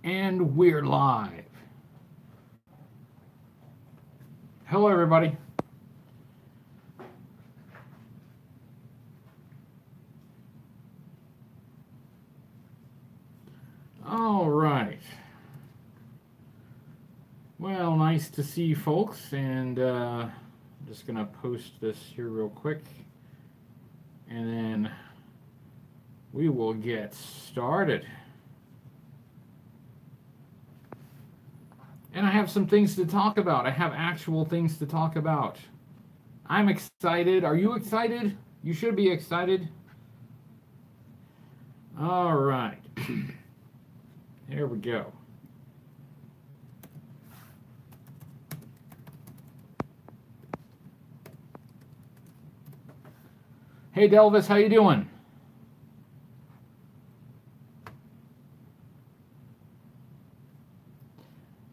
And we're live. Hello, everybody. All right. Well, nice to see you folks, and I'm just going to post this here real quick, and then we will get started. And I have some things to talk about. I have actual things to talk about. I'm excited. Are you excited? You should be excited. All right. Here we go. Hey, Delvis, how you doing?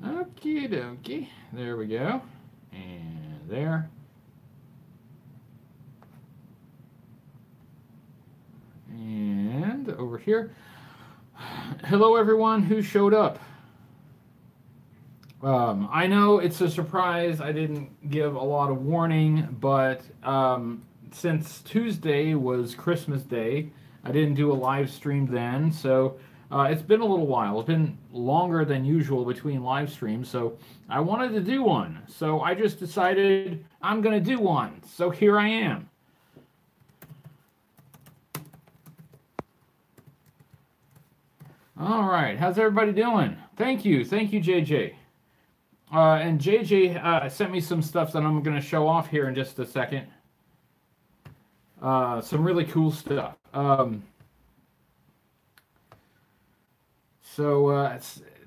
Okie dokie. There we go. And there. And over here. Hello, everyone who showed up. I know it's a surprise. I didn't give a lot of warning, but since Tuesday was Christmas Day, I didn't do a live stream then, so it's been a little while. It's been longer than usual between live streams, so I wanted to do one. So I just decided I'm going to do one. So here I am. All right, how's everybody doing? Thank you, JJ. And JJ sent me some stuff that I'm going to show off here in just a second. Some really cool stuff. So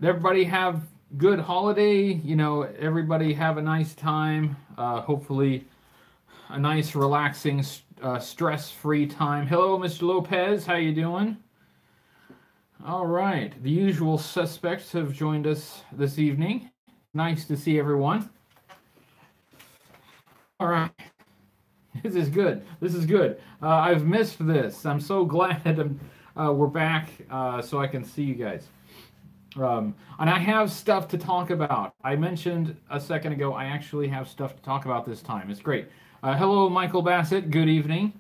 everybody have good holiday. You know, everybody have a nice time. Hopefully, a nice, relaxing, stress-free time. Hello, Mr. Lopez. How you doing? All right. The usual suspects have joined us this evening. Nice to see everyone. All right. This is good. This is good. I've missed this. I'm so glad we're back so I can see you guys. And I have stuff to talk about. I mentioned a second ago I actually have stuff to talk about this time. It's great. Hello, Michael Bassett. Good evening.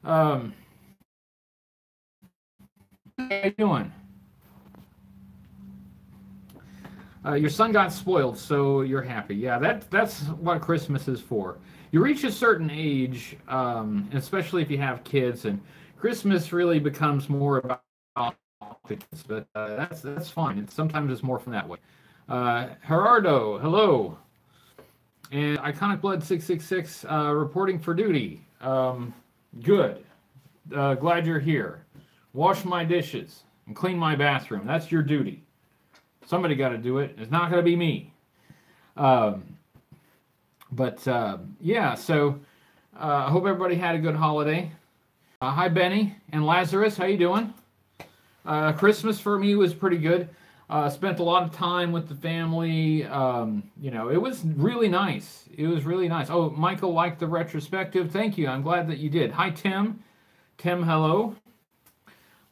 How you doing? Your son got spoiled, so you're happy. Yeah, that's what Christmas is for. You reach a certain age, especially if you have kids, and Christmas really becomes more about kids, but that's fine. Sometimes it's more from that way. Gerardo, hello. And Iconic Blood 666 reporting for duty. Good. Glad you're here. Wash my dishes and clean my bathroom. That's your duty. Somebody got to do it. It's not going to be me. Yeah, so I hope everybody had a good holiday. Hi, Benny and Lazarus. How you doing? Christmas for me was pretty good. Spent a lot of time with the family. You know, it was really nice. It was really nice. Oh, Michael liked the retrospective. Thank you. I'm glad that you did. Hi, Tim. Tim, hello.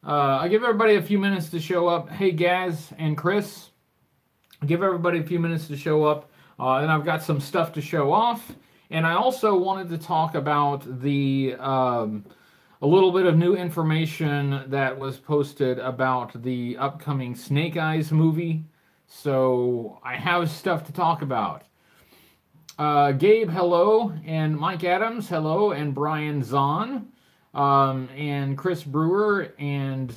I give everybody a few minutes to show up. Hey, Gaz and Chris. Give everybody a few minutes to show up. And I've got some stuff to show off. And I also wanted to talk about the a little bit of new information that was posted about the upcoming Snake Eyes movie. So I have stuff to talk about. Gabe, hello. And Mike Adams, hello. And Brian Zahn. And Chris Brewer and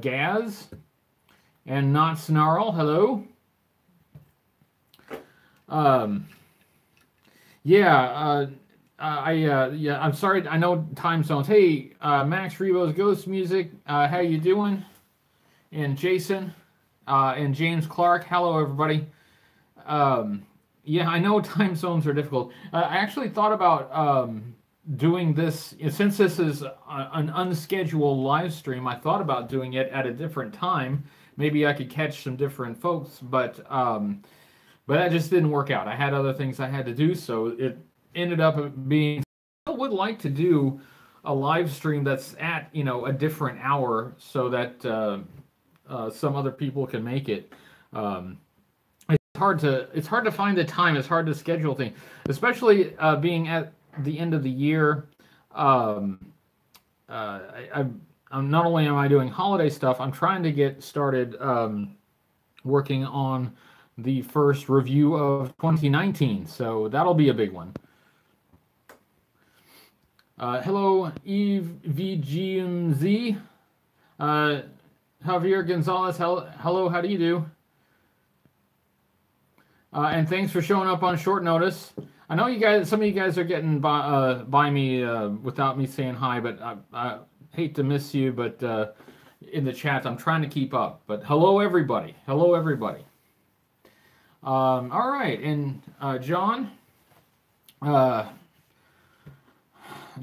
Gaz. And Not Snarl, hello. I'm sorry. I know time zones. Hey, Max Rebo's Ghost Music. How you doing? And Jason, and James Clark. Hello, everybody. Yeah, I know time zones are difficult. I actually thought about doing this since this is an unscheduled live stream. I thought about doing it at a different time. Maybe I could catch some different folks, but that just didn't work out. I had other things I had to do, so it ended up being. I would like to do a live stream that's at a different hour, so that some other people can make it. It's hard to find the time. It's hard to schedule things, especially being at the end of the year. I'm not only am I doing holiday stuff, I'm trying to get started working on the first review of 2019. So that'll be a big one. Hello, Eve VGMZ. Javier Gonzalez, hello, how do you do? And thanks for showing up on short notice. I know you guys, some of you guys are getting by me without me saying hi, but I hate to miss you, but in the chat, I'm trying to keep up. But hello, everybody. Hello, everybody. All right, and John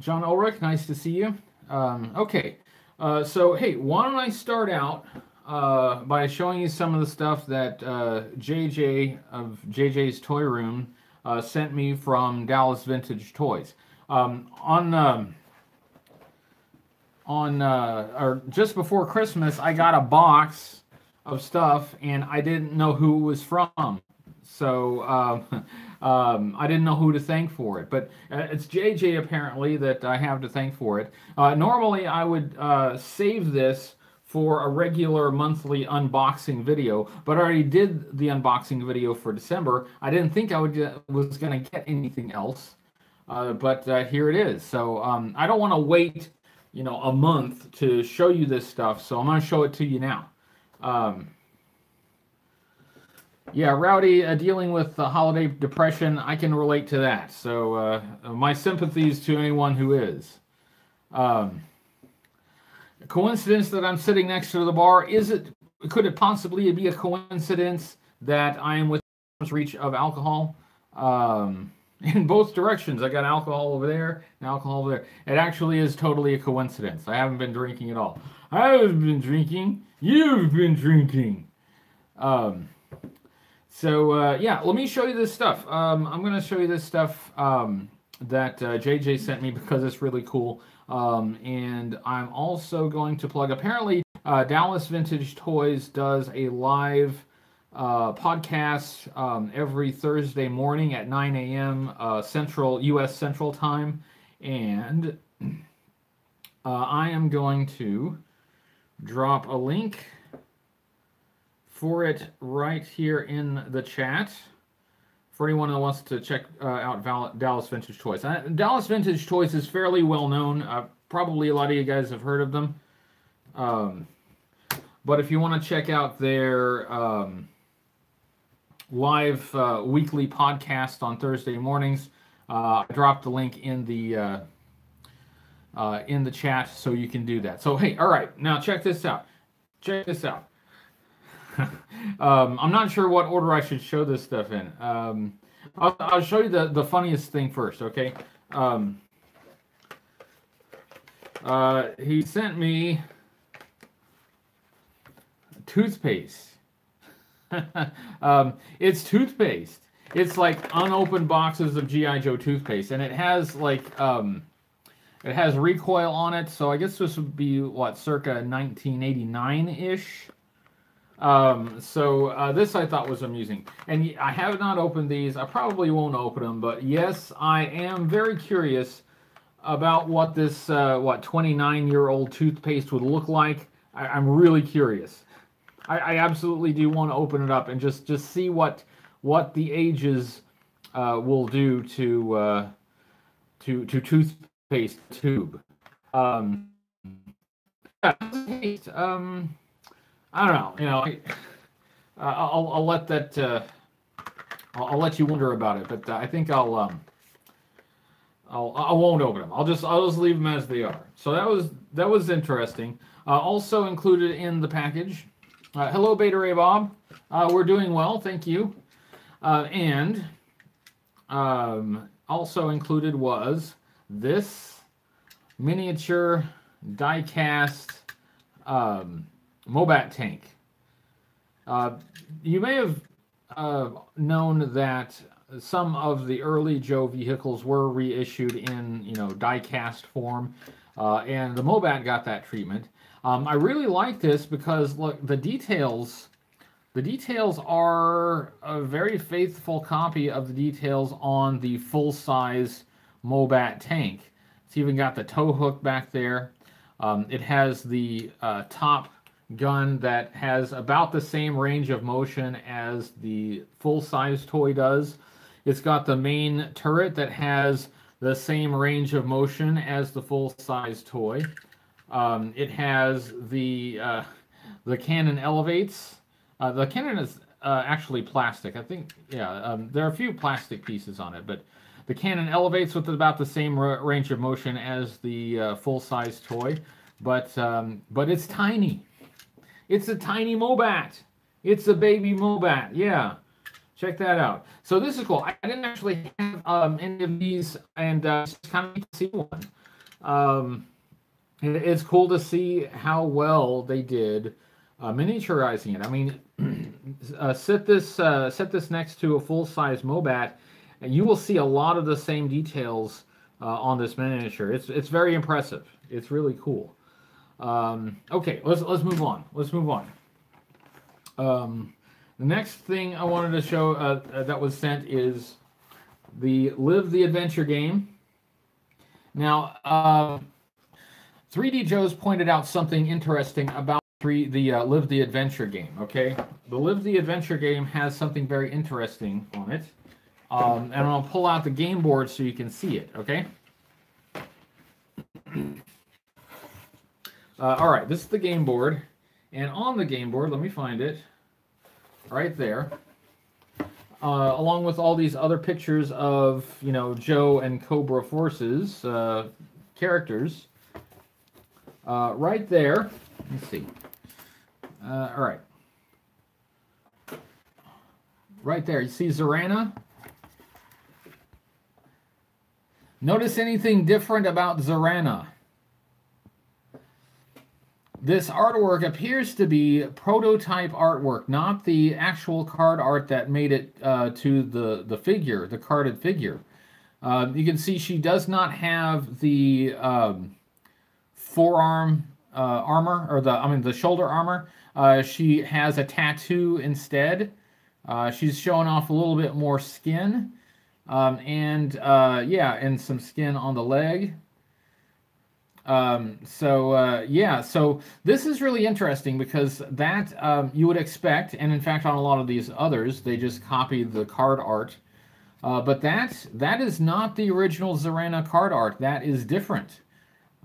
Ulrich, nice to see you. Okay, so hey, why don't I start out by showing you some of the stuff that JJ of JJ's Toy Room sent me from Dallas Vintage Toys. Or just before Christmas, I got a box of stuff, and I didn't know who it was from. So I didn't know who to thank for it, but it's JJ apparently that I have to thank for it. Normally I would save this for a regular monthly unboxing video, but I already did the unboxing video for December. I didn't think I was going to get anything else, but here it is. So I don't want to wait, you know, a month to show you this stuff, so I'm going to show it to you now. Yeah, Rowdy, dealing with the holiday depression, I can relate to that. So my sympathies to anyone who is. Coincidence that I'm sitting next to the bar, could it possibly be a coincidence that I am within arm's reach of alcohol? In both directions. I got alcohol over there and alcohol over there. It actually is totally a coincidence. I haven't been drinking at all. I haven't been drinking. You've been drinking. Yeah, let me show you this stuff. I'm going to show you this stuff that JJ sent me because it's really cool. And I'm also going to plug, apparently, Dallas Vintage Toys does a live podcast every Thursday morning at 9 a.m. U.S. Central Time. And I am going to drop a link for it right here in the chat for anyone who wants to check out Dallas Vintage Toys. Dallas Vintage Toys is fairly well known. Probably a lot of you guys have heard of them. But if you want to check out their live weekly podcast on Thursday mornings, I dropped the link in the chat so you can do that. So hey, all right, now check this out. Check this out. I'm not sure what order I should show this stuff in. I'll show you the funniest thing first, okay? He sent me toothpaste. It's toothpaste. It's like unopened boxes of G.I. Joe toothpaste, and it has like it has recoil on it. So I guess this would be what, circa 1989-ish. This I thought was amusing, and I have not opened these. I probably won't open them, but yes, I am very curious about what this 29-year-old toothpaste would look like. I'm really curious. I absolutely do want to open it up and just see what the ages will do to toothpaste tube. I don't know. You know, I'll let that. I'll let you wonder about it, but I think I won't open them. I'll just leave them as they are. So that was interesting. Also included in the package. Hello, Beta Ray Bob. We're doing well, thank you. And also included was this miniature die-cast Mobat tank. You may have known that some of the early Joe vehicles were reissued in, die-cast form. and the Mobat got that treatment. I really like this because look, the details are a very faithful copy of the details on the full-size Mobat tank. It's even got the tow hook back there. It has the top gun that has about the same range of motion as the full-size toy does. It's got the main turret that has the same range of motion as the full-size toy. It has the cannon elevates. The cannon is actually plastic. I think, yeah, there are a few plastic pieces on it, but the cannon elevates with about the same range of motion as the full-size toy, but it's tiny. It's a tiny Mobat. It's a baby Mobat. Yeah, check that out. So this is cool. I didn't actually have any of these, and just kind of neat to see one. It's cool to see how well they did miniaturizing it. I mean, set this next to a full-size Mobat, and you will see a lot of the same details on this miniature. It's very impressive. It's really cool. Okay, let's move on. Let's move on. The next thing I wanted to show that was sent is the Live the Adventure game. Now, 3D Joe's pointed out something interesting about the Live the Adventure game. Okay, the Live the Adventure game has something very interesting on it, and I'll pull out the game board so you can see it. Okay. All right, this is the game board, and on the game board, let me find it, right there, along with all these other pictures of, you know, Joe and Cobra Force's characters, right there. Let's see. All right. Right there, you see Zorana? Notice anything different about Zorana? This artwork appears to be prototype artwork, not the actual card art that made it to the figure, the carded figure. You can see she does not have the forearm armor, or the shoulder armor. She has a tattoo instead. She's showing off a little bit more skin, and some skin on the leg. So this is really interesting because that you would expect, and in fact on a lot of these others, they just copied the card art. But that is not the original Zorana card art. That is different.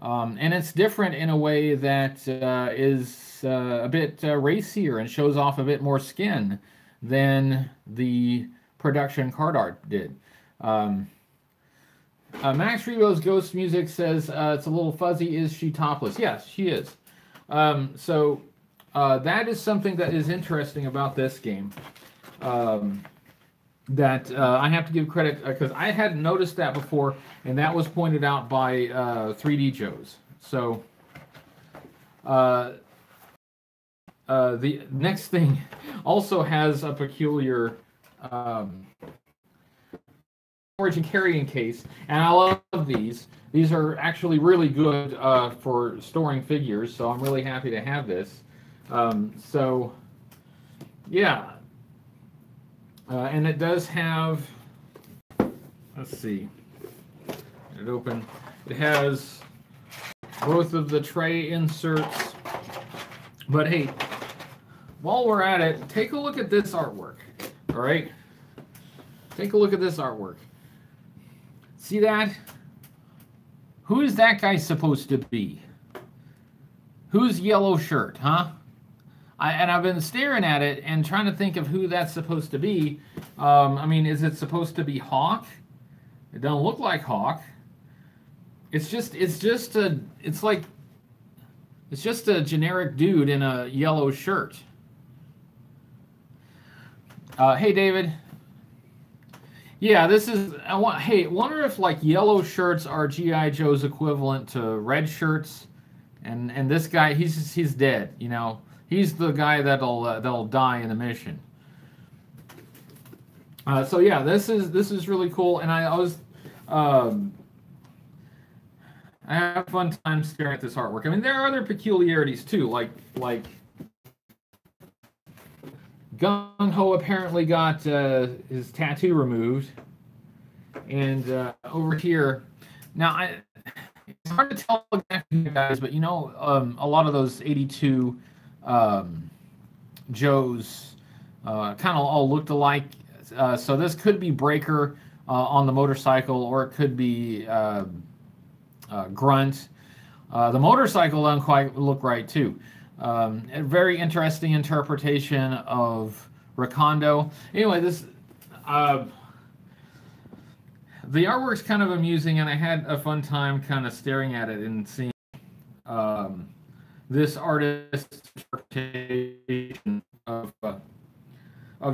And it's different in a way that is a bit racier and shows off a bit more skin than the production card art did. Max Rebo's Ghost Music says it's a little fuzzy. Is she topless? Yes, she is. So that is something that is interesting about this game. That I have to give credit because I hadn't noticed that before, and that was pointed out by 3D Joe's. So the next thing also has a peculiar storage and carrying case, and I love these. These are actually really good for storing figures, so I'm really happy to have this. Yeah. And it does have, let's see, it open. It has both of the tray inserts. But hey, while we're at it, take a look at this artwork. All right? Take a look at this artwork. See that? Who is that guy supposed to be? Who's yellow shirt, huh? I've been staring at it and trying to think of who that's supposed to be. I mean, is it supposed to be Hawk? It doesn't look like Hawk. It's just a generic dude in a yellow shirt. Hey, David. Yeah, this is. Hey, wonder if like yellow shirts are G.I. Joe's equivalent to red shirts, and this guy he's dead. You know. He's the guy that'll die in the mission. So yeah, this is really cool, and I was I have a fun time staring at this artwork. I mean, there are other peculiarities too, like Gung Ho apparently got his tattoo removed, and over here, now it's hard to tell exactly, guys, but you know, a lot of those 82 Joes kind of all looked alike. So this could be Breaker on the motorcycle, or it could be Grunt. The motorcycle doesn't quite look right too. A very interesting interpretation of Recondo. Anyway, this the artwork's kind of amusing, and I had a fun time kind of staring at it and seeing this artist's interpretation of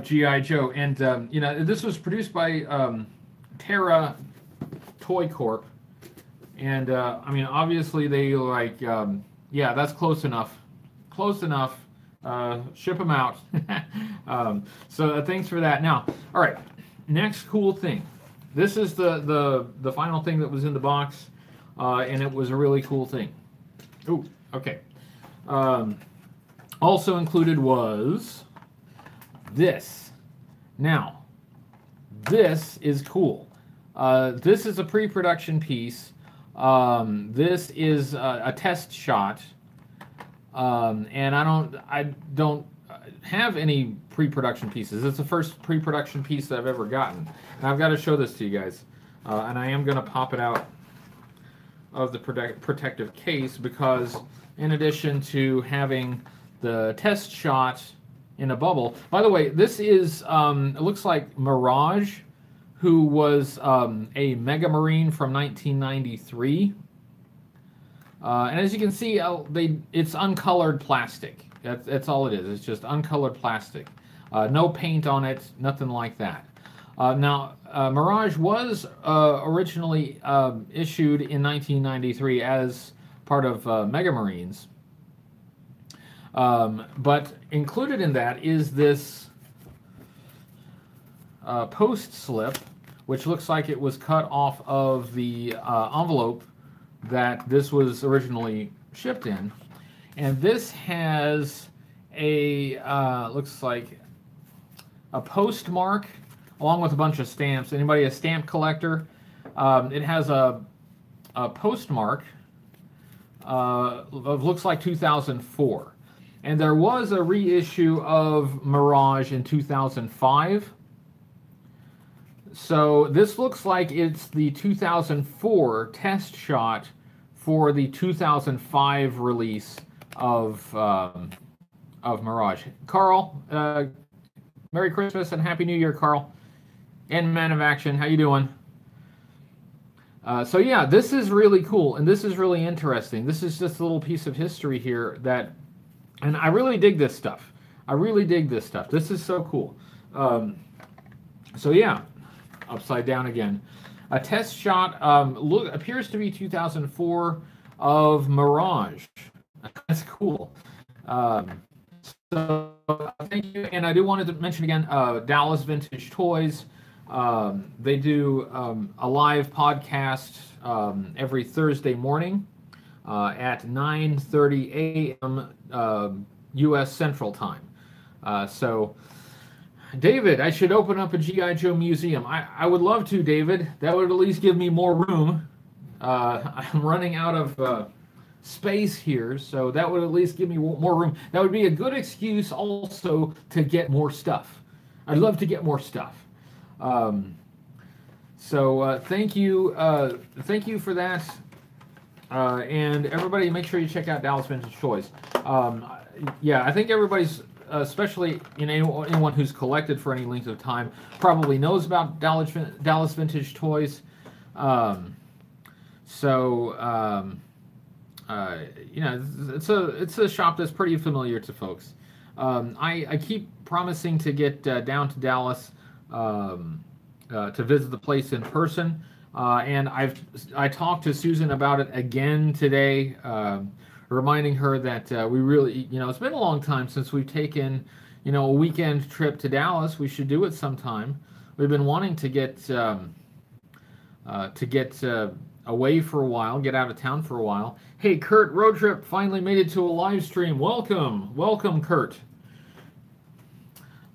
G.I. Joe. And you know, this was produced by Terra Toy Corp, and I mean, obviously they like, yeah, that's close enough. Close enough. Ship them out. So thanks for that. Now, all right. Next cool thing. This is the final thing that was in the box, and it was a really cool thing. Ooh, okay. Also included was this. Now, this is cool. This is a pre-production piece. This is a test shot. And I don't have any pre-production pieces. It's the first pre-production piece that I've ever gotten, and I've got to show this to you guys. And I am going to pop it out of the protective case, because in addition to having the test shot in a bubble, by the way, this is it looks like Mirage, who was a Mega Marine from 1993. And as you can see, it's uncolored plastic. That's all it is. It's just uncolored plastic. No paint on it, nothing like that. Now, Mirage was originally issued in 1993 as part of Mega Marines. But included in that is this post slip, which looks like it was cut off of the envelope that this was originally shipped in. And this has a looks like a postmark along with a bunch of stamps. Anybody a stamp collector? It has a postmark of looks like 2004, and there was a reissue of Mirage in 2005. So this looks like it's the 2004 test shot for the 2005 release of Mirage. Carl, Merry Christmas and Happy New Year, Carl. And Man of Action, how you doing? So yeah, this is really cool, and this is really interesting. This is just a little piece of history here that, and I really dig this stuff. I really dig this stuff. This is so cool. So yeah. Upside down again. A test shot appears to be 2004 of Mirage. That's cool. So thank you. And I do want to mention again, Dallas Vintage Toys. They do a live podcast every Thursday morning at 9:30 a.m. U.S. Central Time. So David, I should open up a G.I. Joe museum. I would love to, David. That would at least give me more room. I'm running out of space here, so that would at least give me more room. That would be a good excuse also to get more stuff. I'd love to get more stuff. So thank you for that. And everybody, make sure you check out Dallas Vintage Toys. Yeah, I think everybody's, especially anyone who's collected for any length of time, probably knows about Dallas Vintage Toys. You know, it's a shop that's pretty familiar to folks. I keep promising to get down to Dallas to visit the place in person, and I talked to Susan about it again today. Reminding her that we really, you know, it's been a long time since we've taken, you know, a weekend trip to Dallas. We should do it sometime. We've been wanting to get away for a while, get out of town for a while. Hey, Kurt, Road Trip finally made it to a live stream. Welcome. Welcome, Kurt.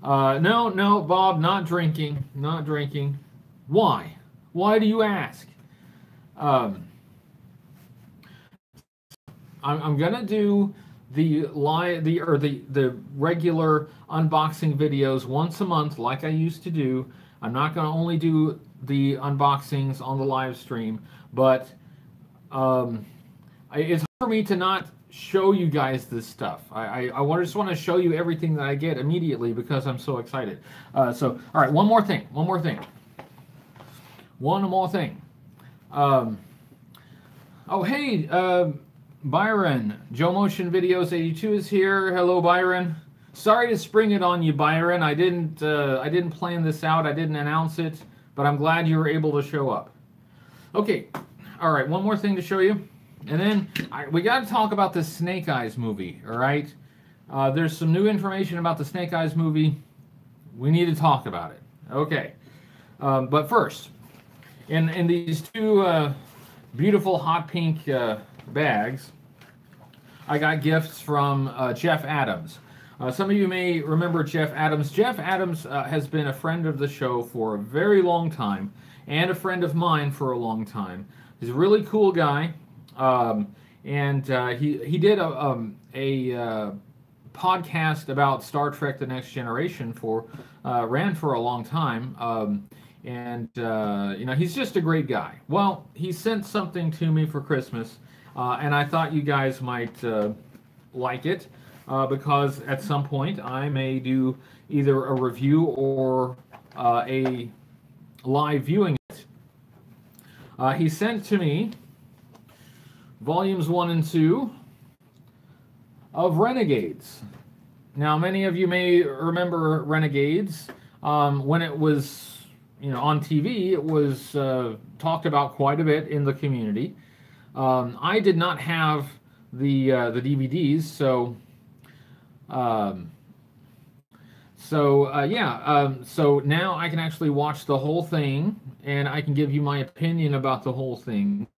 No, Bob, not drinking. Not drinking. Why? Why do you ask? I'm gonna do the regular unboxing videos once a month, like I used to do. I'm not gonna only do the unboxings on the live stream, but it's hard for me to not show you guys this stuff. I just want to show you everything that I get immediately because I'm so excited. So, all right, one more thing. Oh, hey, Byron. Joe Motion Videos 82 is here. Hello, Byron. Sorry to spring it on you, Byron. I didn't plan this out. I didn't announce it, but I'm glad you were able to show up. Okay. All right, one more thing to show you. And then we got to talk about the Snake Eyes movie, all right? There's some new information about the Snake Eyes movie. We need to talk about it. Okay. But first, in these two beautiful hot pink bags, I got gifts from Jeff Adams. Some of you may remember Jeff Adams. Jeff Adams has been a friend of the show for a very long time and a friend of mine for a long time. He's a really cool guy. And he did a podcast about Star Trek: The Next Generation ran for a long time, you know, he's just a great guy. Well, he sent something to me for Christmas, and I thought you guys might like it because at some point I may do either a review or a live viewing of it. He sent to me Volumes 1 and 2 of Renegades. Now, many of you may remember Renegades. When it was, you know, on TV, it was talked about quite a bit in the community. I did not have the DVDs, so so now I can actually watch the whole thing, and I can give you my opinion about the whole thing.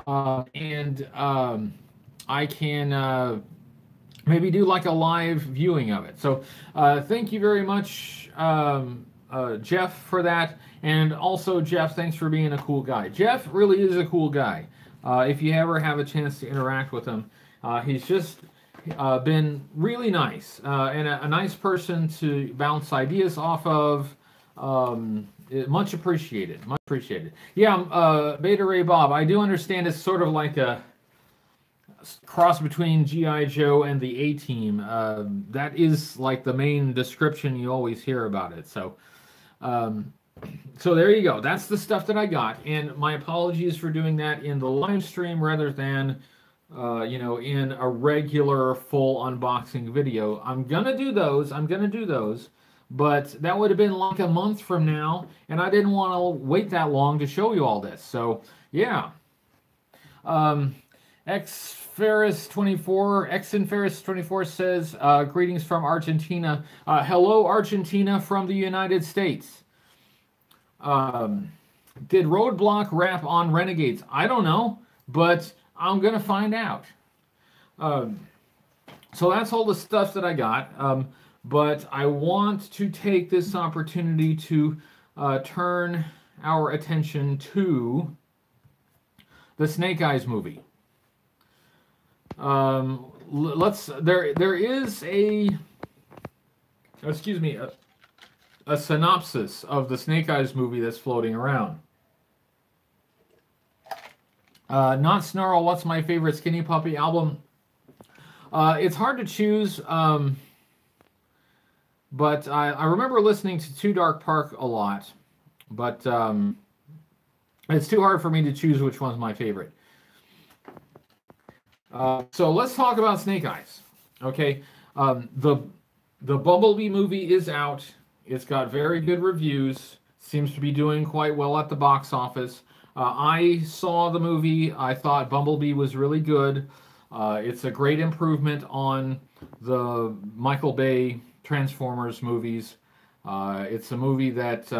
I can maybe do like a live viewing of it. So thank you very much, Jeff, for that. And also, Jeff, thanks for being a cool guy. Jeff really is a cool guy. If you ever have a chance to interact with him, he's just been really nice and a nice person to bounce ideas off of. Much appreciated. Much appreciated. Yeah, Beta Ray Bob, I do understand it's sort of like a cross between G.I. Joe and the A-Team. That is like the main description you always hear about it. So, so there you go. That's the stuff that I got. And my apologies for doing that in the live stream rather than, you know, in a regular full unboxing video. I'm going to do those. But that would have been like a month from now, and I didn't want to wait that long to show you all this. So, yeah. Xenferis24 says, greetings from Argentina. Hello, Argentina from the United States. Did Roadblock rap on Renegades? I don't know, but I'm going to find out. So that's all the stuff that I got. But I want to take this opportunity to turn our attention to the Snake Eyes movie. There is a synopsis of the Snake Eyes movie that's floating around. Not Snarl, what's my favorite Skinny Puppy album? It's hard to choose. But I remember listening to Too Dark Park a lot, but it's too hard for me to choose which one's my favorite. So let's talk about Snake Eyes. Okay, the Bumblebee movie is out. It's got very good reviews. Seems to be doing quite well at the box office. I saw the movie. I thought Bumblebee was really good. It's a great improvement on the Michael Bay Transformers movies. It's a movie that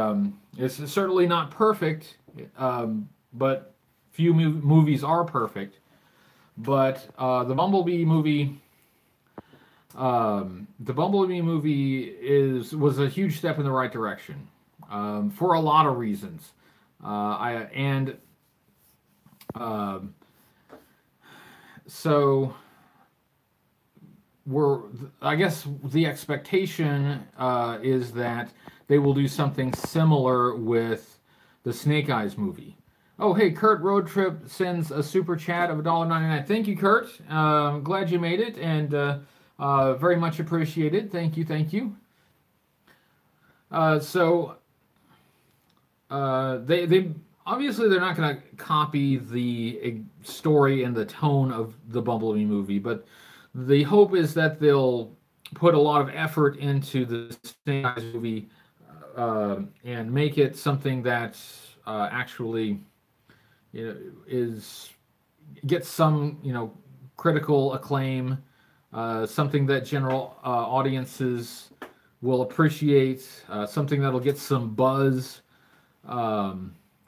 is certainly not perfect, but few movies are perfect, but the Bumblebee movie was a huge step in the right direction for a lot of reasons. So I guess the expectation is that they will do something similar with the Snake Eyes movie. Oh, hey, Kurt Road Trip sends a super chat of $1.99. Thank you, Kurt. I'm glad you made it, and very much appreciated. Thank you, thank you. They obviously they're not going to copy the story and the tone of the Bumblebee movie, but the hope is that they'll put a lot of effort into the Snake Eyes movie and make it something that actually, gets some critical acclaim, something that general audiences will appreciate, something that'll get some buzz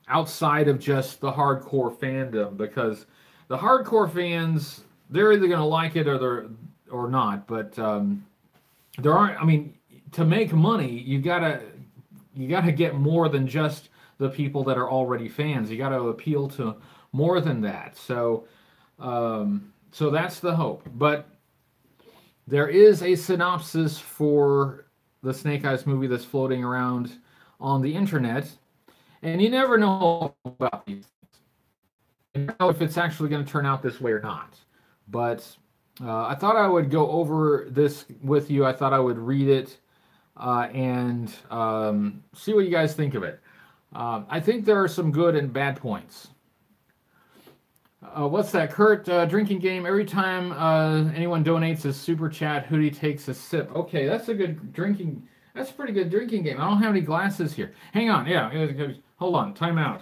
outside of just the hardcore fandom, because the hardcore fans, they're either going to like it or not, but there aren't. I mean, to make money, you gotta get more than just the people that are already fans. You got to appeal to more than that. So that's the hope. But there is a synopsis for the Snake Eyes movie that's floating around on the internet, and you never know about these things. You never know if it's actually going to turn out this way or not. But I thought I would go over this with you. I thought I would read it and see what you guys think of it. I think there are some good and bad points. What's that, Kurt? Drinking game. Every time anyone donates a super chat, Hootie takes a sip. Okay, that's a good drinking. That's a pretty good drinking game. I don't have any glasses here. Hang on. Yeah, hold on. Time out.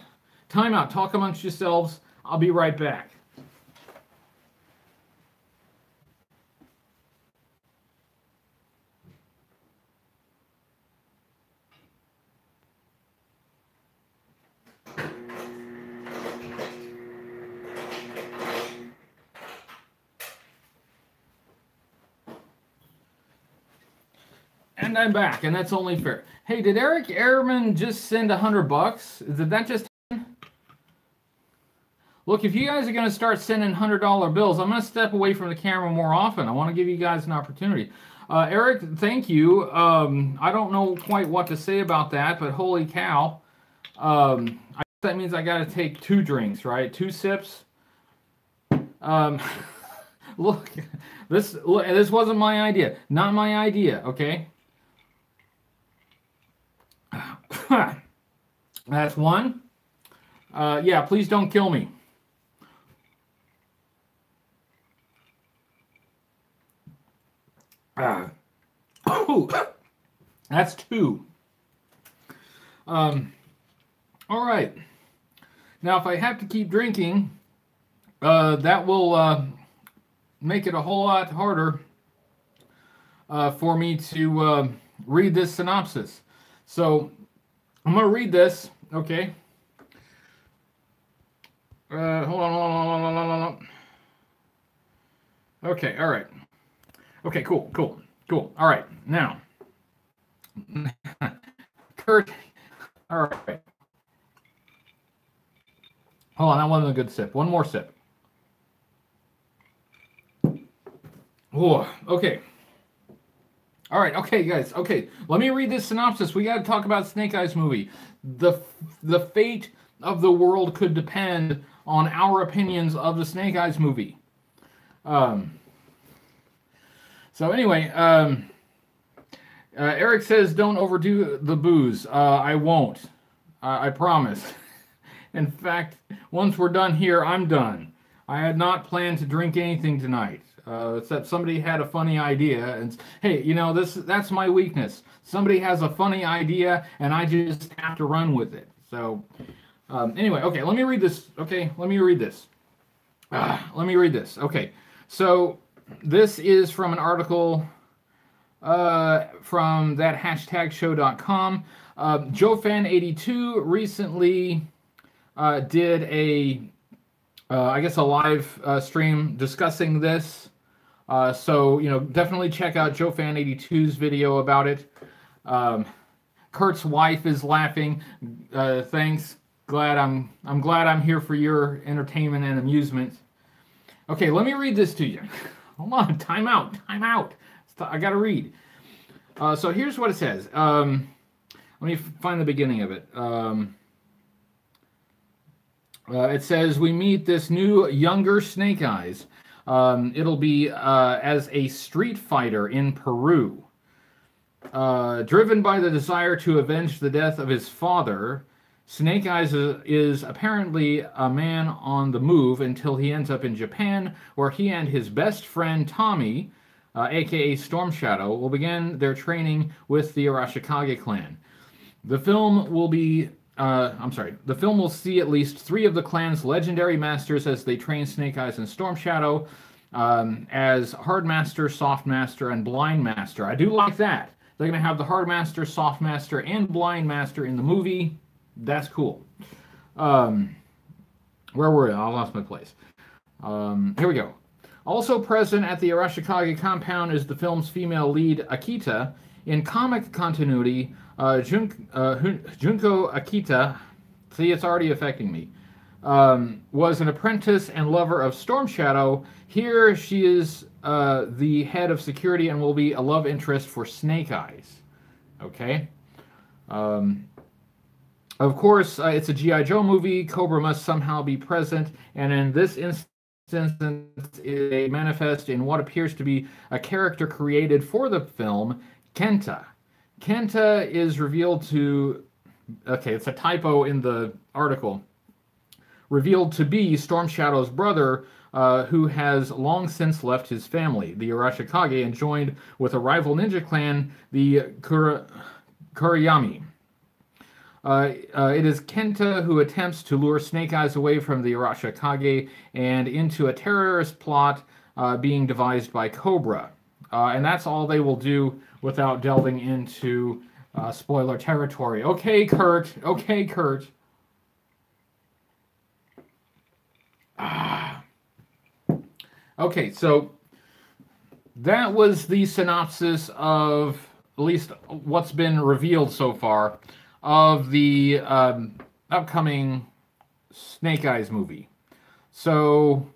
Time out. Talk amongst yourselves. I'll be right back. And I'm back, and that's only fair. Hey, did Eric Ehrman just send $100? Did that just happen? Look, if you guys are going to start sending $100 bills, I'm going to step away from the camera more often. I want to give you guys an opportunity. Eric, thank you. I don't know quite what to say about that, but holy cow. That means I got to take 2 drinks, right? 2 sips. Look, this wasn't my idea. Not my idea, okay? That's 1. Yeah, please don't kill me. Oh, that's 2. All right. Now, if I have to keep drinking, that will make it a whole lot harder for me to read this synopsis. So I'm going to read this, okay? Hold on. Okay, all right. Okay, cool. All right, now. Kurt, all right. Hold on, that wasn't a good sip. One more sip. Oh, okay. All right, okay, guys. Okay, let me read this synopsis. We got to talk about Snake Eyes movie. The fate of the world could depend on our opinions of the Snake Eyes movie. So anyway, Eric says, don't overdo the booze. I won't. I promise. In fact, once we're done here, I'm done. I had not planned to drink anything tonight. Except somebody had a funny idea, and hey, that's my weakness. Somebody has a funny idea, and I just have to run with it. So, anyway, okay, let me read this. Okay, let me read this. Okay, so this is from an article from that #show.com. JoeFan82 recently did a I guess, a live stream discussing this. So, definitely check out JoeFan82's video about it. Kurt's wife is laughing. Thanks. I'm glad I'm here for your entertainment and amusement. Okay, let me read this to you. Hold on, time out. I gotta read. So here's what it says. Let me find the beginning of it. It says, we meet this new, younger Snake Eyes. It'll be as a street fighter in Peru. Driven by the desire to avenge the death of his father, Snake Eyes is apparently a man on the move until he ends up in Japan, where he and his best friend Tommy, aka Storm Shadow, will begin their training with the Arashikage clan. The film will see at least 3 of the clan's legendary masters as they train Snake Eyes and Storm Shadow as Hard Master, Soft Master, and Blind Master. I do like that. They're going to have the Hard Master, Soft Master, and Blind Master in the movie. That's cool. Where were we? I lost my place. Here we go. Also present at the Arashikage compound is the film's female lead, Akita. In comic continuity, Junko Akita, see, it's already affecting me, was an apprentice and lover of Storm Shadow. Here she is the head of security and will be a love interest for Snake Eyes. Okay? Of course, it's a G.I. Joe movie. Cobra must somehow be present, and in this instance, it manifests in what appears to be a character created for the film, Kenta. Kenta is revealed to... Okay, it's a typo in the article. Revealed to be Storm Shadow's brother, who has long since left his family, the Arashikage, and joined with a rival ninja clan, the Kuriyami. It is Kenta who attempts to lure Snake Eyes away from the Arashikage and into a terrorist plot being devised by Cobra. And that's all they will do without delving into spoiler territory. Okay, Kurt. Okay, Kurt. Okay, so that was the synopsis of at least what's been revealed so far of the upcoming Snake Eyes movie. So,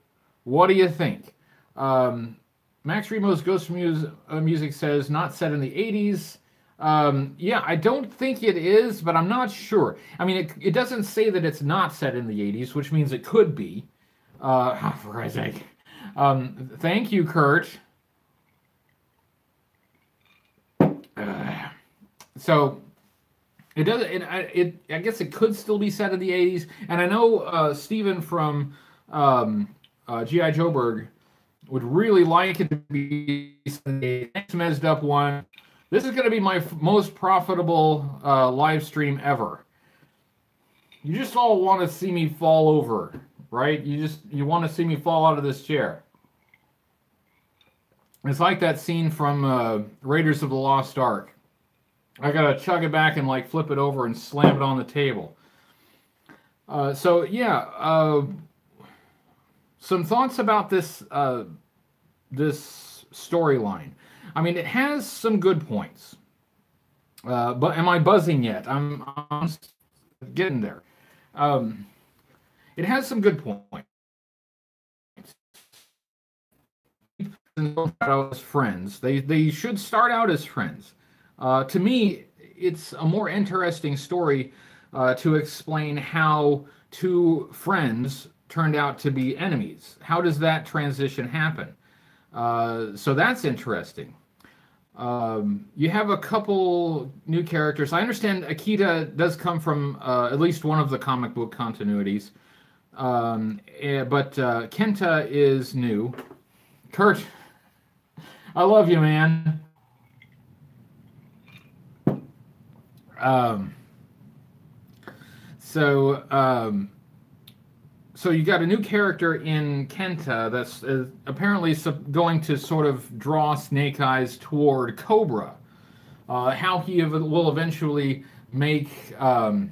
what do you think? Max Remo's Ghost Music says, not set in the 80s. Yeah, I don't think it is, but I'm not sure. I mean, it doesn't say that it's not set in the 80s, which means it could be. For Christ's sake. Thank you, Kurt. So... It does. I guess it could still be set in the 80s. And I know Steven from G.I. Joeberg would really like it to be the next Mezzed Up one. This is going to be my most profitable live stream ever. You just all want to see me fall over, right? You want to see me fall out of this chair. It's like that scene from Raiders of the Lost Ark. I gotta chug it back and like flip it over and slam it on the table. So yeah, some thoughts about this this storyline. I mean, it has some good points. But am I buzzing yet? I'm getting there. It has some good points. As friends, they should start out as friends. To me, it's a more interesting story to explain how 2 friends turned out to be enemies. How does that transition happen? So that's interesting. You have a couple new characters. I understand Akita does come from at least one of the comic book continuities. But Kenta is new. Kurt, I love you, man. So you got a new character in Kenta that's apparently going to sort of draw Snake Eyes toward Cobra. How he will eventually make the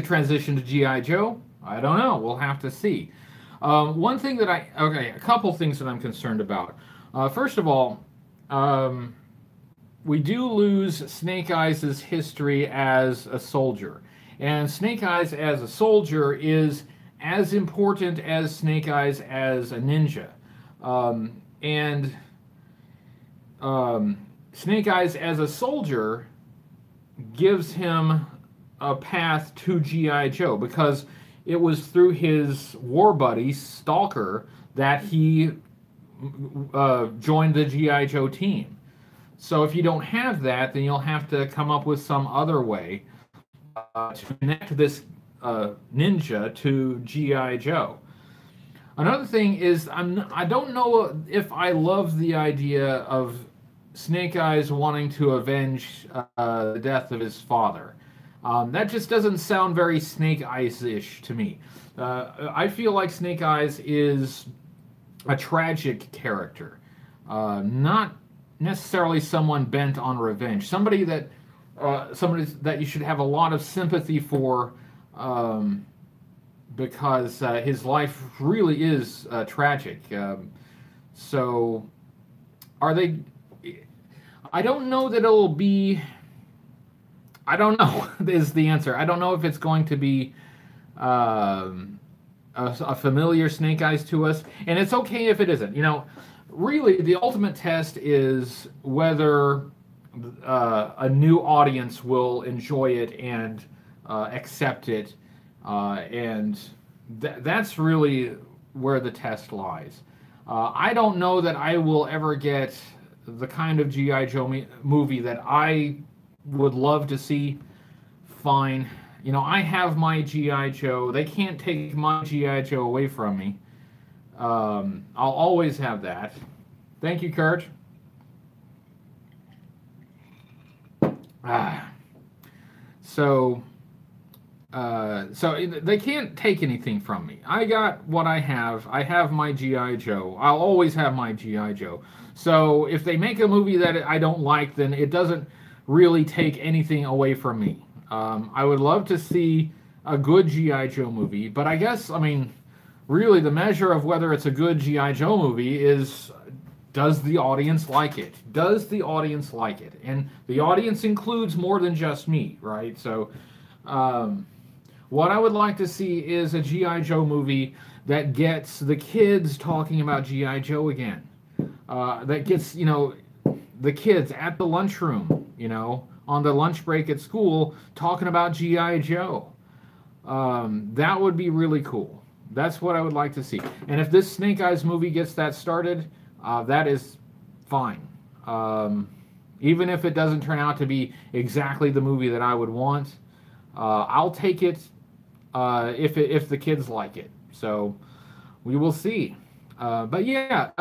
transition to G.I. Joe, I don't know. We'll have to see. One thing that a couple things that I'm concerned about. First of all, we do lose Snake Eyes' history as a soldier. And Snake Eyes as a soldier is as important as Snake Eyes as a ninja. And Snake Eyes as a soldier gives him a path to G.I. Joe, because it was through his war buddy, Stalker, that he joined the G.I. Joe team. So if you don't have that, then you'll have to come up with some other way to connect this ninja to G.I. Joe. Another thing is, I don't know if I love the idea of Snake Eyes wanting to avenge the death of his father. That just doesn't sound very Snake Eyes-ish to me. I feel like Snake Eyes is a tragic character, not necessarily someone bent on revenge. Somebody that you should have a lot of sympathy for, because his life really is tragic. So, are they? I don't know that it'll be. I don't know is the answer. I don't know if it's going to be a familiar Snake Eyes to us, and it's okay if it isn't. You know, really, the ultimate test is whether a new audience will enjoy it and accept it, and that's really where the test lies. I don't know that I will ever get the kind of G.I. Joe movie that I would love to see. Fine. You know, I have my G.I. Joe. They can't take my G.I. Joe away from me. I'll always have that. Thank you, Kurt. So they can't take anything from me. I got what I have. I have my G.I. Joe. I'll always have my G.I. Joe. So if they make a movie that I don't like, then it doesn't really take anything away from me. I would love to see a good G.I. Joe movie, but I guess, I mean, really the measure of whether it's a good G.I. Joe movie is, does the audience like it? Does the audience like it? And the audience includes more than just me, right? So what I would like to see is a G.I. Joe movie that gets the kids talking about G.I. Joe again. That gets, you know, the kids at the lunchroom, you know, on the lunch break at school, talking about G.I. Joe. That would be really cool. That's what I would like to see. And if this Snake Eyes movie gets that started, that is fine. Even if it doesn't turn out to be exactly the movie that I would want, I'll take it if the kids like it. So we will see. But yeah,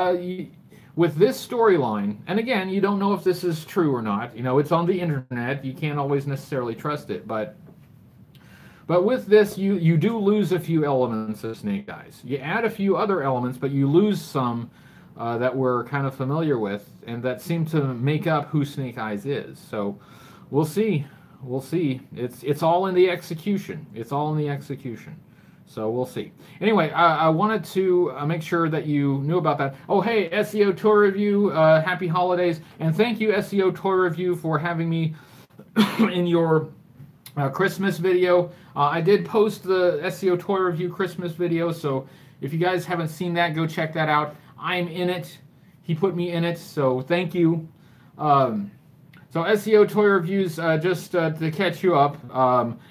with this storyline, and again, you don't know if this is true or not. You know, it's on the internet. You can't always necessarily trust it. But with this, you do lose a few elements of Snake Eyes. You add a few other elements, but you lose some that we're kind of familiar with and that seem to make up who Snake Eyes is. So we'll see. We'll see. It's all in the execution. It's all in the execution. So we'll see. Anyway, I wanted to make sure that you knew about that. Oh, hey, SEO Toy Review, happy holidays. And thank you, SEO Toy Review, for having me in your Christmas video. I did post the SEO Toy Review Christmas video, so if you guys haven't seen that, go check that out. I'm in it. He put me in it, so thank you. So SEO Toy Reviews, just to catch you up,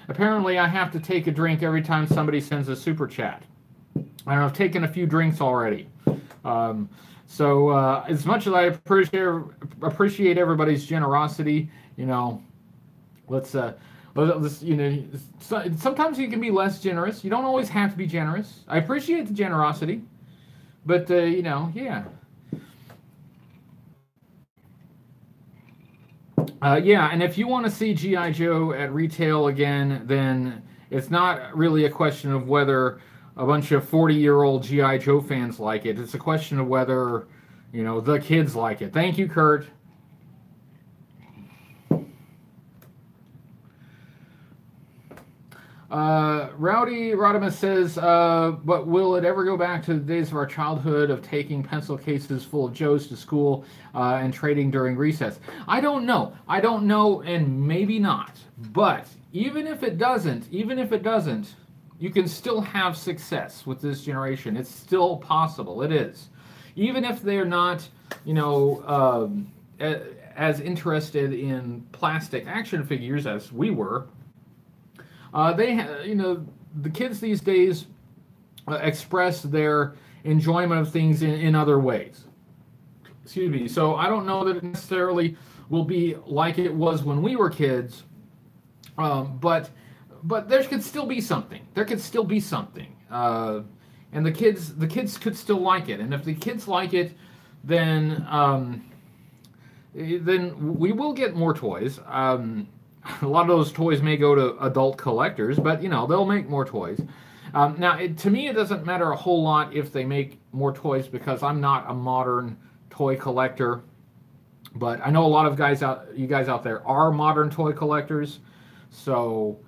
apparently I have to take a drink every time somebody sends a super chat. I've taken a few drinks already. So as much as I appreciate everybody's generosity, you know, let's you know, sometimes you can be less generous. You don't always have to be generous. I appreciate the generosity, but you know, yeah. Yeah, and if you want to see G.I. Joe at retail again, then it's not really a question of whether a bunch of 40-year-old G.I. Joe fans like it. It's a question of whether, you know, the kids like it. Thank you, Kurt. Rowdy Rodimus says, but will it ever go back to the days of our childhood of taking pencil cases full of Joes to school and trading during recess? I don't know. I don't know, and maybe not. But even if it doesn't, you can still have success with this generation. It's still possible. It is. Even if they're not, as interested in plastic action figures as we were. The kids these days express their enjoyment of things in other ways. Excuse me. So I don't know that it necessarily will be like it was when we were kids, but there could still be something. There could still be something, and the kids could still like it. And if the kids like it, then we will get more toys. A lot of those toys may go to adult collectors, but they'll make more toys. Now, to me, it doesn't matter a whole lot if they make more toys because I'm not a modern toy collector. But I know a lot of you guys out there are modern toy collectors, so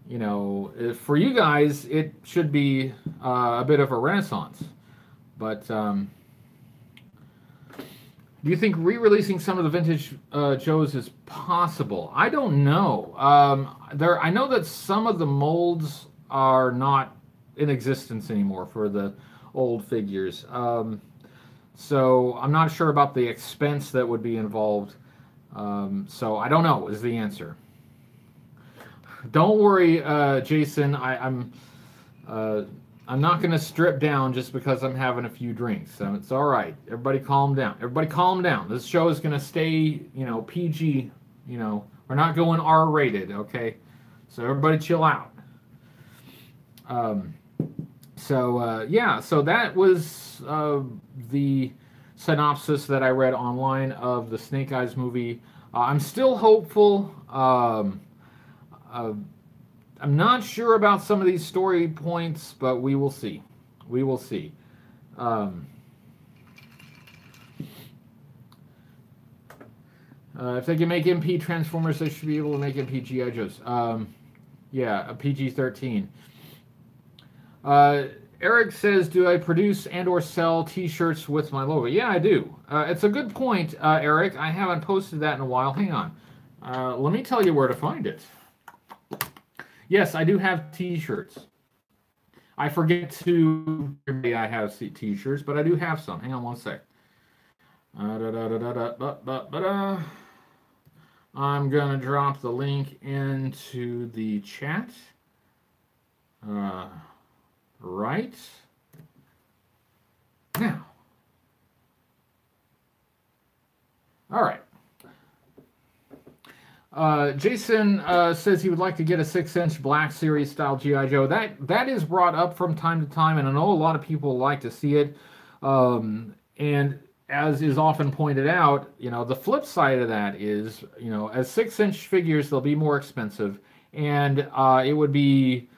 for you guys, it should be a bit of a renaissance. But do you think re-releasing some of the vintage Joes is possible? I don't know. I know that some of the molds are not in existence anymore for the old figures. So I'm not sure about the expense that would be involved. So I don't know is the answer. Don't worry, Jason. I'm not going to strip down just because I'm having a few drinks. So it's all right. Everybody calm down. Everybody calm down. This show is going to stay, PG. We're not going R-rated, okay? So everybody chill out. So that was the synopsis that I read online of the Snake Eyes movie. I'm still hopeful. I'm not sure about some of these story points, but we will see. We will see. If they can make MP Transformers, they should be able to make MP G.I. Joes. Yeah, a PG-13. Eric says, do I produce and or sell t-shirts with my logo? Yeah, I do. It's a good point, Eric. I haven't posted that in a while. Hang on. Let me tell you where to find it. Yes, I do have t-shirts. I forget to say I have t-shirts, but I do have some. Hang on one sec. I'm going to drop the link into the chat. Right now. All right. Jason says he would like to get a 6-inch Black Series style G.I. Joe. That is brought up from time to time, and I know a lot of people like to see it. And as is often pointed out, the flip side of that is, as 6-inch figures, they'll be more expensive, and it would be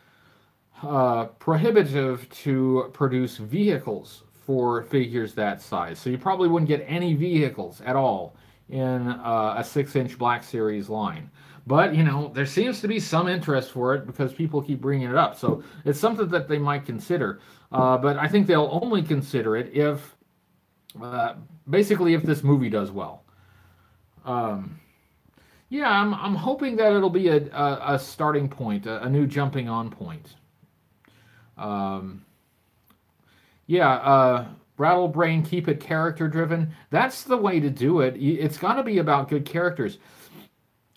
prohibitive to produce vehicles for figures that size. So you probably wouldn't get any vehicles at all in a 6-inch Black Series line. But, there seems to be some interest for it because people keep bringing it up. So it's something that they might consider. But I think they'll only consider it if, basically, if this movie does well. Yeah, I'm hoping that it'll be a starting point, a new jumping on point. Rattle Brain, keep it character driven. That's the way to do it. It's got to be about good characters.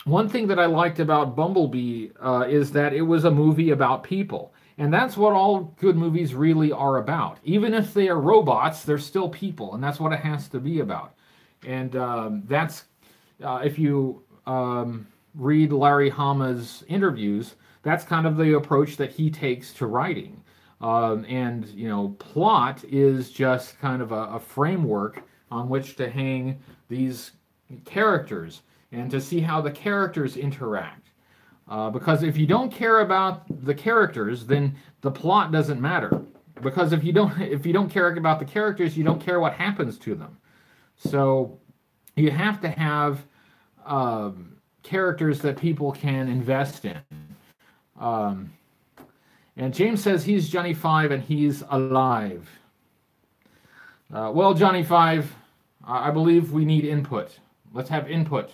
One thing that I liked about Bumblebee is that it was a movie about people. And that's what all good movies really are about. Even if they are robots, they're still people. And that's what it has to be about. And that's, if you read Larry Hama's interviews, that's kind of the approach that he takes to writing. Plot is just kind of a framework on which to hang these characters and to see how the characters interact. Because if you don't care about the characters, then the plot doesn't matter. Because if you don't care about the characters, you don't care what happens to them. So you have to have characters that people can invest in. And James says he's Johnny 5 and he's alive. Well, Johnny 5, I believe we need input. Let's have input.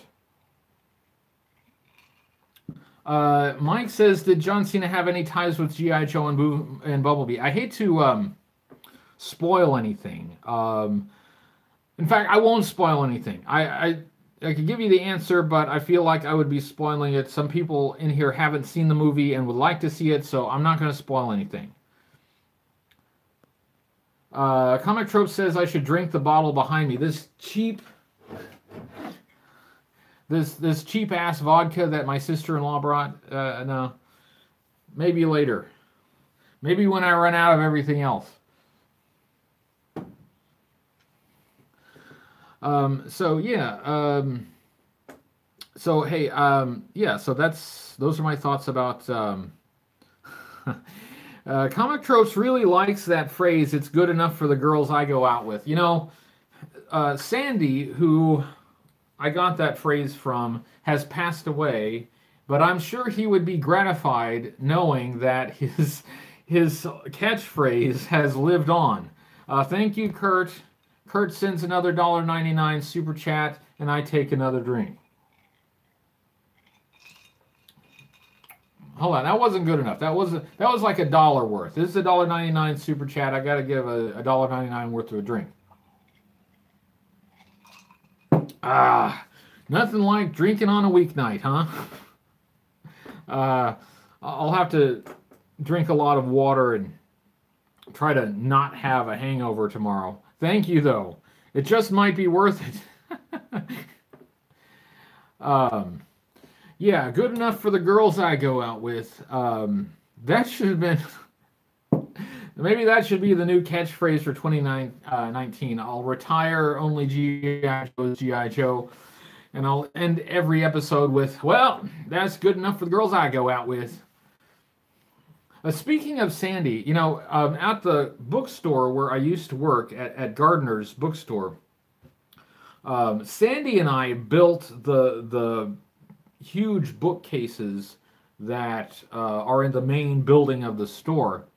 Mike says, did John Cena have any ties with G.I. Joe and Bumblebee? I hate to spoil anything. In fact, I won't spoil anything. I could give you the answer, but I feel like I would be spoiling it. Some people in here haven't seen the movie and would like to see it, so I'm not going to spoil anything. Comic Trope says I should drink the bottle behind me. This cheap ass vodka that my sister-in-law brought. No, maybe later. Maybe when I run out of everything else. So yeah. So hey. Yeah. So those are my thoughts about. Comic Tropes really likes that phrase, it's good enough for the girls I go out with. You know, Sandy, who I got that phrase from, has passed away, but I'm sure he would be gratified knowing that his catchphrase has lived on. Thank you, Kurt. Kurt sends another $1.99 super chat, and I take another drink. Hold on, that wasn't good enough. That was like $1 worth. This is a $1.99 super chat. I got to give a $1.99 worth of a drink. Nothing like drinking on a weeknight, huh? I'll have to drink a lot of water and try to not have a hangover tomorrow. Thank you, though. It just might be worth it. Yeah, good enough for the girls I go out with. That should have been... Maybe that should be the new catchphrase for 2019. I'll retire only G.I. Joe's G.I. Joe. And I'll end every episode with, well, that's good enough for the girls I go out with. Speaking of Sandy, you know, at the bookstore where I used to work, at Gardner's bookstore, Sandy and I built the huge bookcases that are in the main building of the store.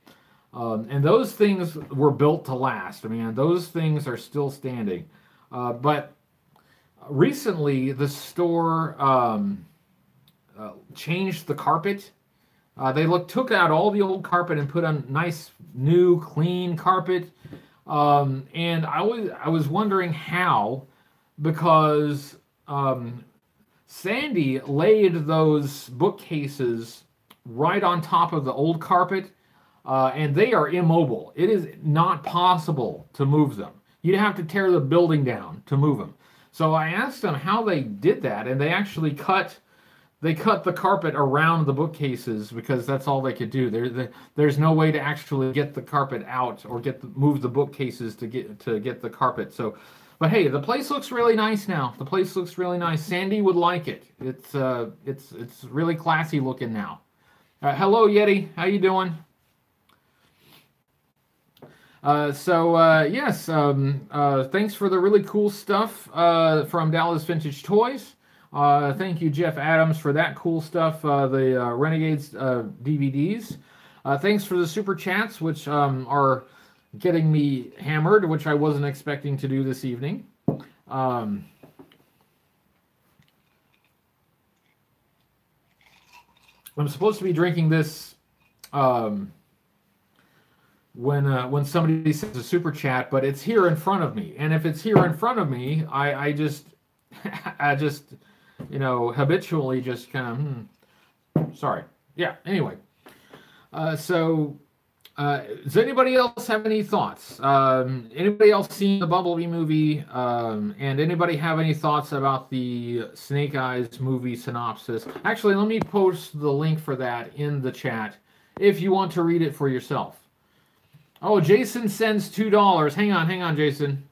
And those things were built to last. I mean, those things are still standing. But recently, the store changed the carpet. They took out all the old carpet and put on nice, new, clean carpet. And I was wondering how, because Sandy laid those bookcases right on top of the old carpet, and they are immobile. It is not possible to move them. You'd have to tear the building down to move them. So I asked them how they did that, and they actually cut the carpet around the bookcases because that's all they could do. There's no way to actually get the carpet out or move the bookcases to get the carpet. So, but hey, the place looks really nice now. The place looks really nice. Sandy would like it. It's really classy looking now. Hello, Yeti. How you doing? Yes, thanks for the really cool stuff from Dallas Vintage Toys. Thank you, Jeff Adams, for that cool stuff, the Renegades DVDs. Thanks for the super chats, which are getting me hammered, which I wasn't expecting to do this evening. I'm supposed to be drinking this when somebody sends a super chat, but it's here in front of me. And if it's here in front of me, I just you know, habitually just kind of, sorry. Yeah, anyway. Does anybody else have any thoughts? Anybody else seen the Bumblebee movie? And anybody have any thoughts about the Snake Eyes movie synopsis? Actually, let me post the link for that in the chat if you want to read it for yourself. Oh, Jason sends $2. Hang on, Jason.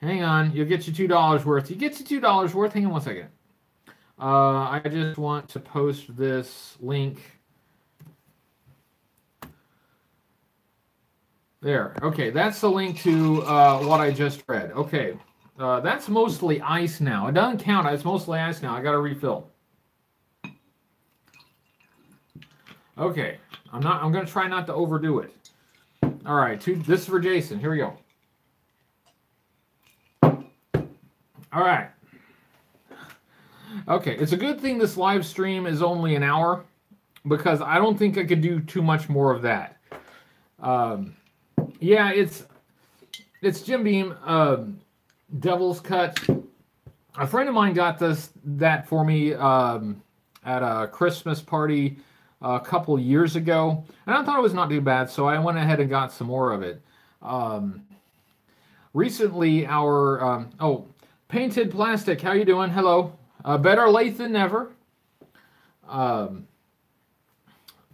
Hang on. You'll get you $2 worth. You get you $2 worth. Hang on one second. I just want to post this link. There. Okay, that's the link to what I just read. Okay. That's mostly ice now. It doesn't count. It's mostly ice now. I got to refill. Okay. I'm going to try not to overdo it. All right. This is for Jason. Here we go. All right. Okay. It's a good thing this live stream is only an hour, because I don't think I could do too much more of that. Yeah, it's Jim Beam, Devil's Cut. A friend of mine got that for me at a Christmas party a couple years ago, and I thought it was not too bad, so I went ahead and got some more of it. Recently, our Painted Plastic, how you doing? Hello. Better late than never.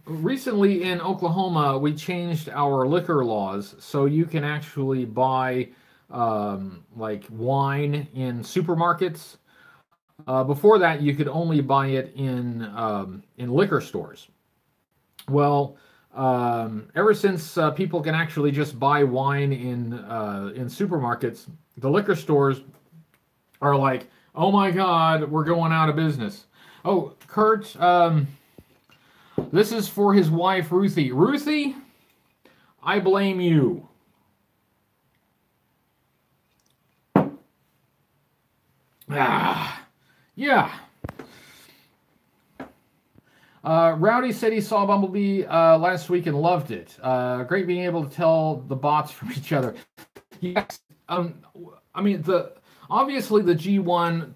Recently in Oklahoma, we changed our liquor laws, so you can actually buy like wine in supermarkets. Before that, you could only buy it in liquor stores. Well, ever since people can actually just buy wine in supermarkets, the liquor stores are like, "Oh my God, we're going out of business." Oh, Kurt, this is for his wife, Ruthie. Ruthie, I blame you. Yeah. Rowdy said he saw Bumblebee last week and loved it. Great being able to tell the bots from each other. Yes. I mean, obviously the G1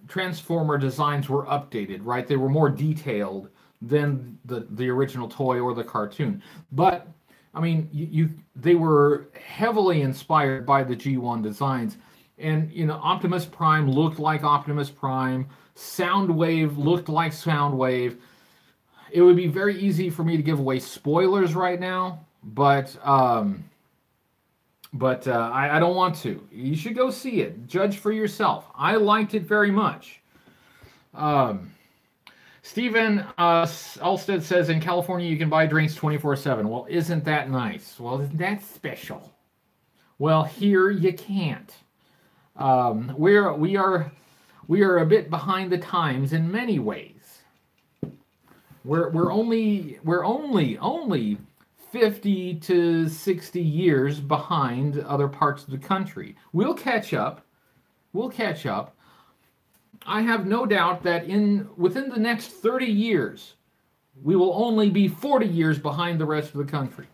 Transformer designs were updated, right? They were more detailed than the original toy or the cartoon. But I mean, they were heavily inspired by the G1 designs. And, you know, Optimus Prime looked like Optimus Prime. Soundwave looked like Soundwave. It would be very easy for me to give away spoilers right now, but I don't want to. You should go see it. Judge for yourself. I liked it very much. Stephen Alstead says, in California you can buy drinks 24/7. Well, isn't that nice? Well, isn't that special? Well, here you can't. We are a bit behind the times in many ways. We're only 50 to 60 years behind other parts of the country. We'll catch up. I have no doubt that within the next 30 years, we will only be 40 years behind the rest of the country.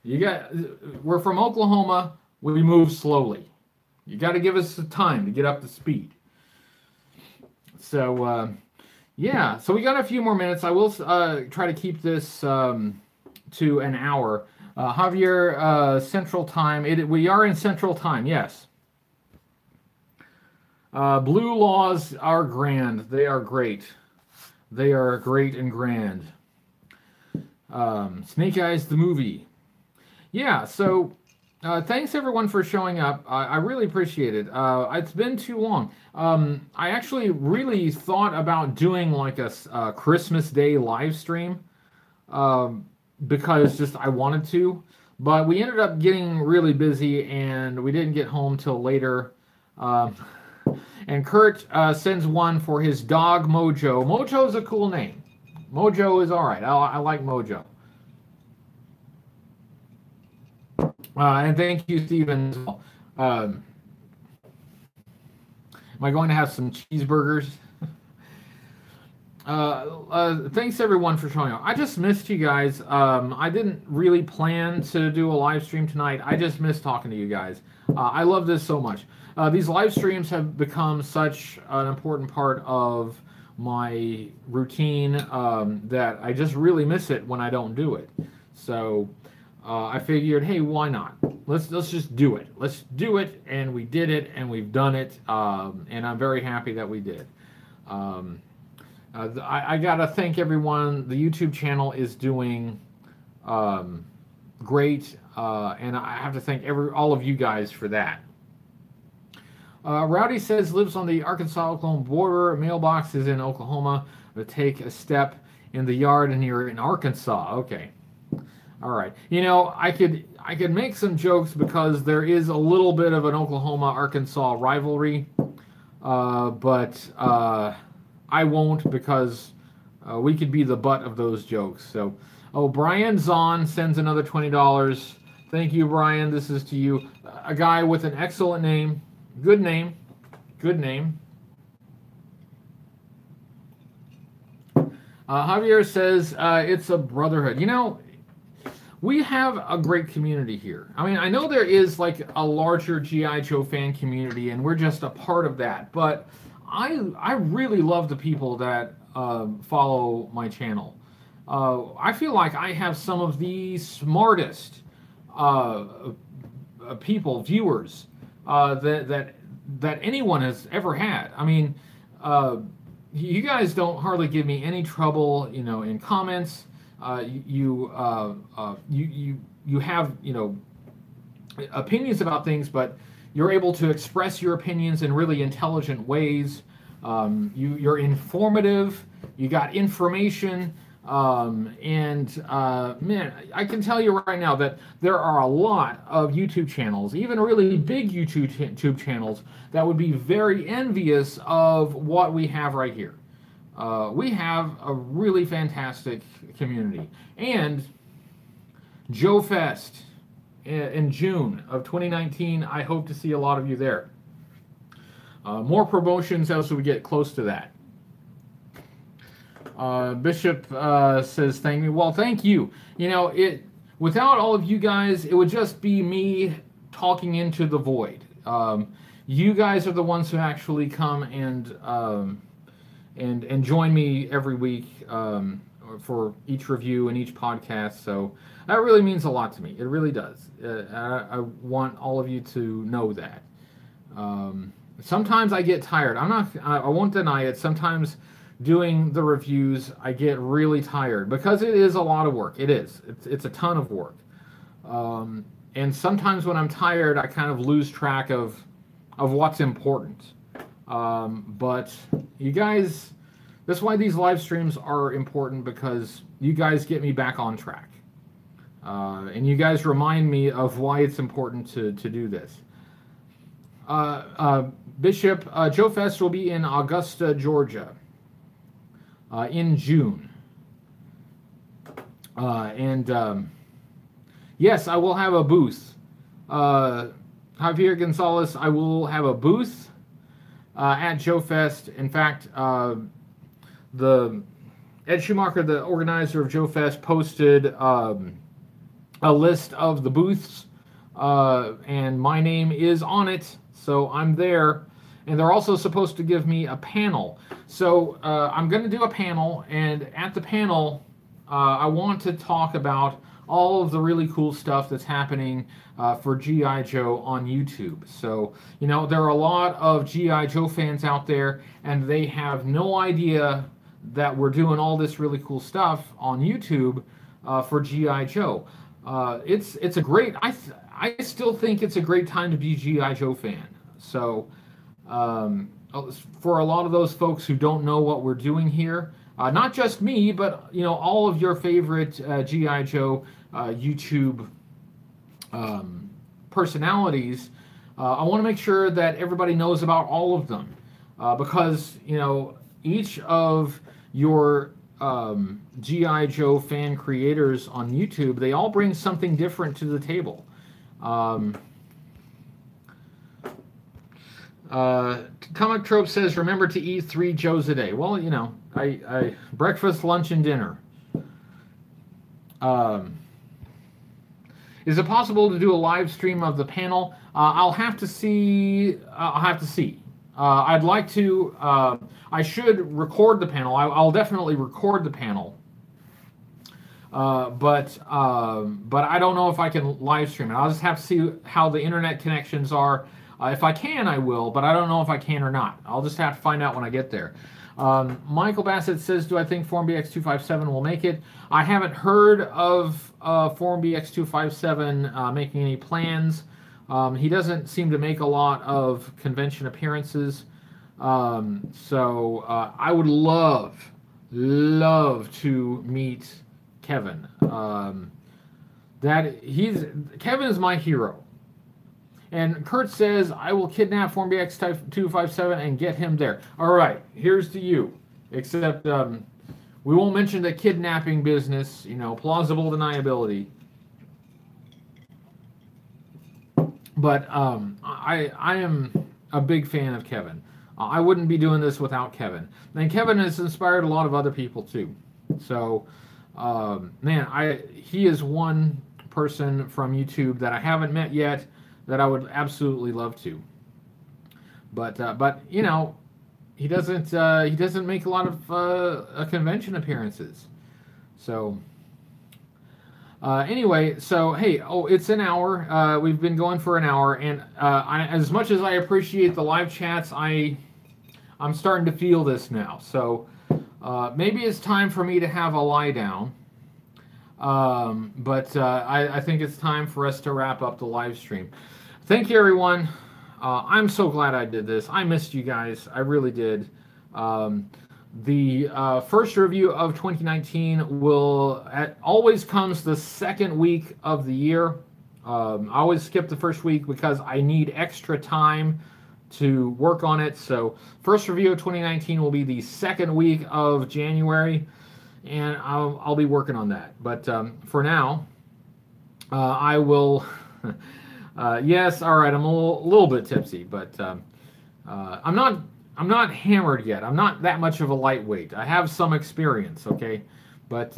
We're from Oklahoma. We move slowly. You got to give us the time to get up to speed. So, yeah. So we got a few more minutes. I will try to keep this to an hour. Javier, Central Time. We are in Central Time, yes. Blue laws are grand. They are great. They are great and grand. Snake Eyes, the movie. Yeah, so thanks everyone for showing up. I really appreciate it. It's been too long. I actually really thought about doing like a Christmas Day live stream because just I wanted to. But we ended up getting really busy and we didn't get home till later. And Kurt sends one for his dog, Mojo. Mojo is a cool name. Mojo is all right. I like Mojo. And thank you, Steven. Am I going to have some cheeseburgers? Thanks, everyone, for showing up. I just missed you guys. I didn't really plan to do a live stream tonight. I just missed talking to you guys. I love this so much. These live streams have become such an important part of my routine that I just really miss it when I don't do it. So I figured, hey, why not? Let's just do it. Let's do it, and we did it, and we've done it, and I'm very happy that we did. I gotta thank everyone. The YouTube channel is doing great, and I have to thank all of you guys for that. Rowdy says lives on the Arkansas-Oklahoma border. Mailbox is in Oklahoma. But take a step in the yard and you're in Arkansas. Okay, all right. You know, I could make some jokes because there is a little bit of an Oklahoma-Arkansas rivalry, but I won't because we could be the butt of those jokes. So, oh, Brian Zahn sends another $20. Thank you, Brian. This is to you. A guy with an excellent name. Good name. Good name. Javier says, it's a brotherhood. You know, we have a great community here. I mean, I know there is like a larger G.I. Joe fan community, and we're just a part of that. But I really love the people that follow my channel. I feel like I have some of the smartest people, viewers, that anyone has ever had. I mean, you guys don't hardly give me any trouble, you know, in comments. You have, you know, opinions about things, but you're able to express your opinions in really intelligent ways. You're informative. You got information. Man, I can tell you right now that there are a lot of YouTube channels, even really big YouTube channels, that would be very envious of what we have right here. We have a really fantastic community. And Joe Fest in June of 2019, I hope to see a lot of you there. More promotions as we get close to that. Bishop says, thank me. Well, thank you. You know, without all of you guys, it would just be me talking into the void. You guys are the ones who actually come and join me every week for each review and each podcast. So that really means a lot to me. It really does. I want all of you to know that. Sometimes I get tired. I won't deny it. Sometimes doing the reviews, I get really tired because it is a lot of work. It is. It's a ton of work. And sometimes when I'm tired, I kind of lose track of what's important. But you guys, that's why these live streams are important, because you guys get me back on track. And you guys remind me of why it's important to do this. Bishop, Joe Fest will be in Augusta, Georgia. In June. Yes, I will have a booth. Javier Gonzalez, I will have a booth at Joe Fest. In fact, Ed Schumacher, the organizer of Joe Fest, posted a list of the booths, and my name is on it, so I'm there. And they're also supposed to give me a panel. So I'm going to do a panel, and at the panel, I want to talk about all of the really cool stuff that's happening for G.I. Joe on YouTube. So, you know, there are a lot of G.I. Joe fans out there, and they have no idea that we're doing all this really cool stuff on YouTube for G.I. Joe. It's a great, I still think it's a great time to be a G.I. Joe fan. So, for a lot of those folks who don't know what we're doing here, not just me, but you know, all of your favorite G.I. Joe YouTube personalities, I want to make sure that everybody knows about all of them, because you know, each of your G.I. Joe fan creators on YouTube, they all bring something different to the table. Comic Trope says, remember to eat 3 Joes a day. Well, you know, I breakfast, lunch, and dinner. Is it possible to do a live stream of the panel? I'll have to see. I'd like to. I should record the panel. I'll definitely record the panel. But I don't know if I can live stream it. I'll just have to see how the internet connections are. If I can, I will, but I don't know if I can or not. I'll just have to find out when I get there. Michael Bassett says, do I think Forum BX257 will make it? I haven't heard of Forum BX257 making any plans. He doesn't seem to make a lot of convention appearances. So I would love to meet Kevin. Kevin is my hero. And Kurt says, I will kidnap Forum BX257 and get him there. All right, here's to you. Except We won't mention the kidnapping business, you know, plausible deniability. But I am a big fan of Kevin. I wouldn't be doing this without Kevin. And Kevin has inspired a lot of other people too. So, man, he is one person from YouTube that I haven't met yet that I would absolutely love to. But you know, he doesn't make a lot of convention appearances. So anyway, so hey, it's an hour. We've been going for an hour, and as much as I appreciate the live chats, I'm starting to feel this now. So maybe it's time for me to have a lie down. But I think it's time for us to wrap up the live stream. Thank you, everyone. I'm so glad I did this. I missed you guys. I really did. The first review of 2019 always comes the second week of the year. I always skip the first week because I need extra time to work on it. So first review of 2019 will be the second week of January, and I'll be working on that. But for now, I will... yes, all right. I'm a little bit tipsy, but I'm not hammered yet. I'm not that much of a lightweight. I have some experience, okay? But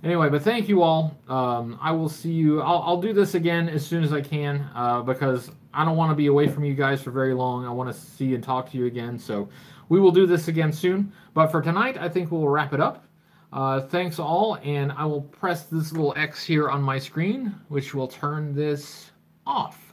anyway, but thank you all. I will see you. I'll do this again as soon as I can because I don't want to be away from you guys for very long. I want to see and talk to you again. So we will do this again soon. But for tonight, I think we'll wrap it up. Thanks all, and I will press this little X here on my screen, which will turn this off.